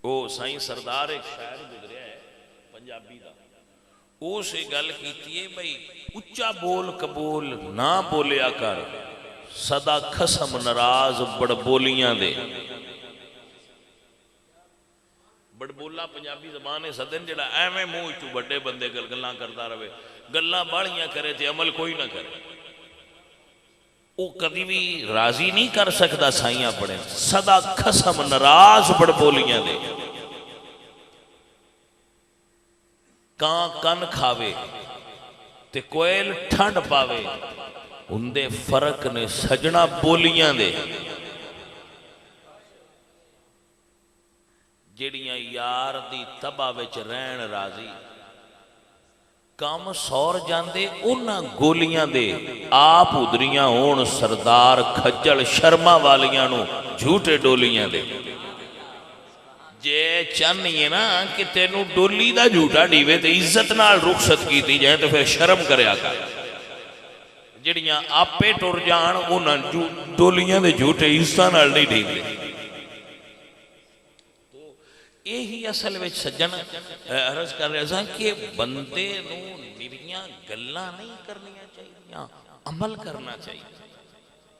وہ سائیں سردار ایک شاعر گزریا ہے پنجابی دا، اس گل کیتی ہے بھائی اچا بول قبول نہ بولیا کر، سدا خسم ناراض بڑبولیاں دے۔ بڑبولا پنجابی زبان ہے سدن جڑا ایویں منہ چ بڑے بندے گلاں کرتا رہے، گلاں باڑیاں کرے تے عمل کوئی نہ کرے، وہ کبھی بھی راضی نہیں کر سکتا سائیاں پڑھیں، سدا خسم ناراض بڑبولیاں دے۔ کان کن کھاوے تے کوئل ٹھنڈ پاوے، اندے فرق نے سجنا بولیاں دے۔ جڑیاں یار دی تباہ وچ رہن راضی، کام سور جاندے انہاں گولیاں دے، آپ ادریاں ہون سردار کھجل شرما والیاں نو جھوٹے ڈولیاں دے۔ جے چاہنی ہے نا کہ تینوں ڈولی دا جھوٹا ڈیوے تے عزت نال رخصت کیتی جائے تو پھر شرم کریا کر۔ جڑیاں آپے ٹر جان انہاں ڈولیاں دے جھوٹے عزت نال نہیں ڈیوے۔ یہی اصل وچ سجن عرض کر رہے ہیں کہ بندے نو نریاں گلاں نہیں کرنیاں چاہیے، عمل کرنا چاہیے۔